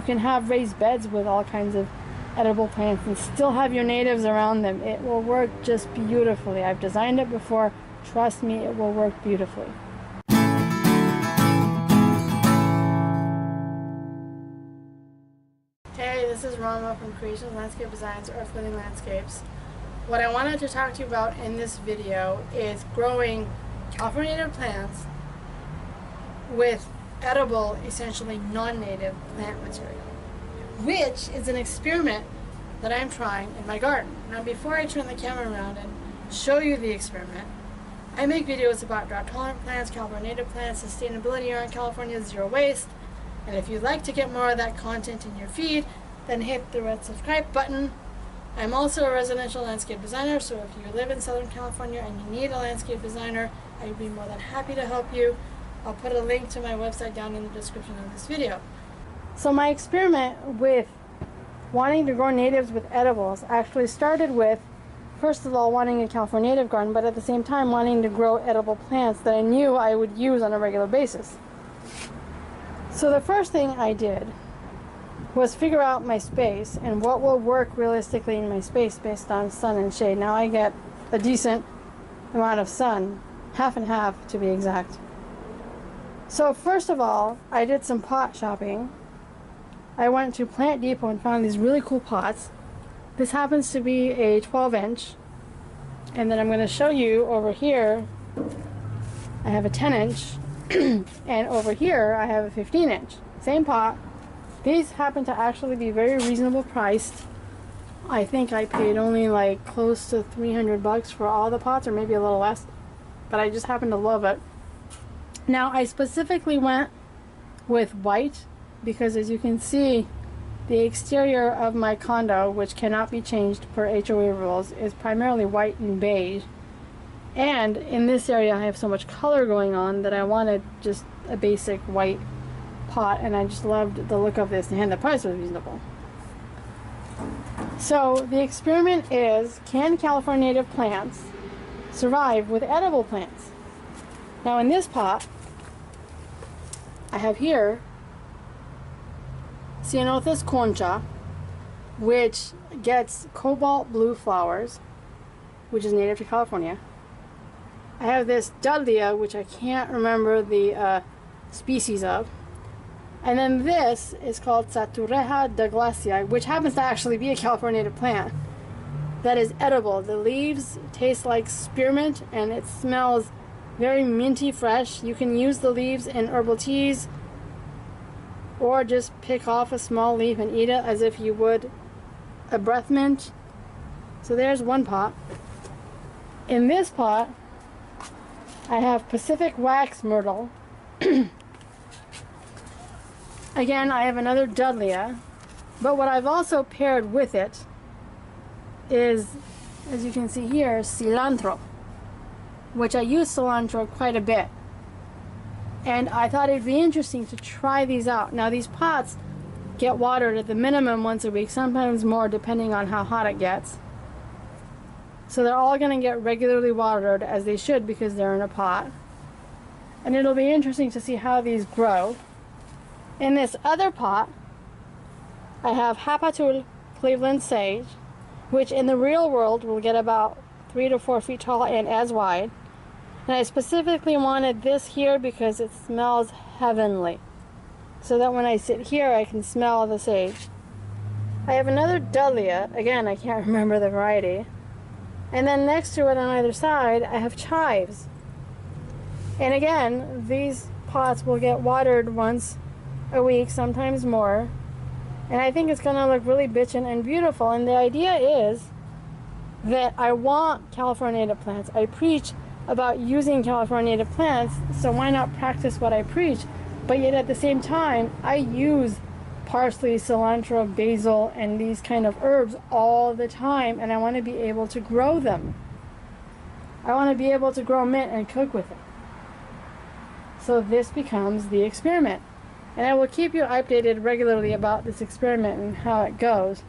You can have raised beds with all kinds of edible plants and still have your natives around them. It will work just beautifully. I've designed it before. Trust me, it will work beautifully. Hey, this is Rama from Creations Landscape Designs, Earth Living Landscapes. What I wanted to talk to you about in this video is growing California native plants with edible, essentially non-native plant material, which is an experiment that I'm trying in my garden. Now, before I turn the camera around and show you the experiment, I make videos about drought-tolerant plants, California native plants, sustainability around California, zero waste, and if you'd like to get more of that content in your feed, then hit the red subscribe button. I'm also a residential landscape designer, so if you live in Southern California and you need a landscape designer, I'd be more than happy to help you. I'll put a link to my website down in the description of this video. So my experiment with wanting to grow natives with edibles actually started with, first of all, wanting a California native garden, but at the same time wanting to grow edible plants that I knew I would use on a regular basis. So the first thing I did was figure out my space and what will work realistically in my space based on sun and shade. Now I get a decent amount of sun, half and half to be exact. So first of all, I did some pot shopping. I went to Plant Depot and found these really cool pots. This happens to be a 12-inch, and then I'm going to show you over here I have a 10-inch and over here I have a 15-inch. Same pot. These happen to actually be very reasonable priced. I think I paid only like close to $300 for all the pots, or maybe a little less, but I just happen to love it. Now I specifically went with white because, as you can see, the exterior of my condo, which cannot be changed per HOA rules, is primarily white and beige. And in this area I have so much color going on that I wanted just a basic white pot, and I just loved the look of this, and the price was reasonable. So the experiment is, can California native plants survive with edible plants? Now in this pot I have here Ceanothus concha, which gets cobalt blue flowers, which is native to California. I have this Dudleya, which I can't remember the species of. And then this is called Satureja douglasii, which happens to actually be a California native plant that is edible. The leaves taste like spearmint and it smells very minty fresh. You can use the leaves in herbal teas or just pick off a small leaf and eat it as if you would a breath mint. So there's one pot. In this pot I have Pacific wax myrtle. Again, I have another Dudleya, but what I've also paired with it is, as you can see here, cilantro, which I use cilantro quite a bit. And I thought it'd be interesting to try these out. Now these pots get watered at the minimum once a week, sometimes more depending on how hot it gets. So they're all going to get regularly watered, as they should, because they're in a pot. And it'll be interesting to see how these grow. In this other pot, I have Hapatul Cleveland sage, which in the real world will get about 3 to 4 feet tall and as wide. And I specifically wanted this here because it smells heavenly, so that when I sit here I can smell the sage. I have another Dudleya, again I can't remember the variety. And then next to it on either side I have chives. And again, these pots will get watered once a week, sometimes more. And I think it's going to look really bitchin' and beautiful. And the idea is that I want California native plants. I preach about using California native plants, so why not practice what I preach? But yet at the same time, I use parsley, cilantro, basil, and these kind of herbs all the time, and I want to be able to grow them. I want to be able to grow mint and cook with it. So this becomes the experiment. And I will keep you updated regularly about this experiment and how it goes.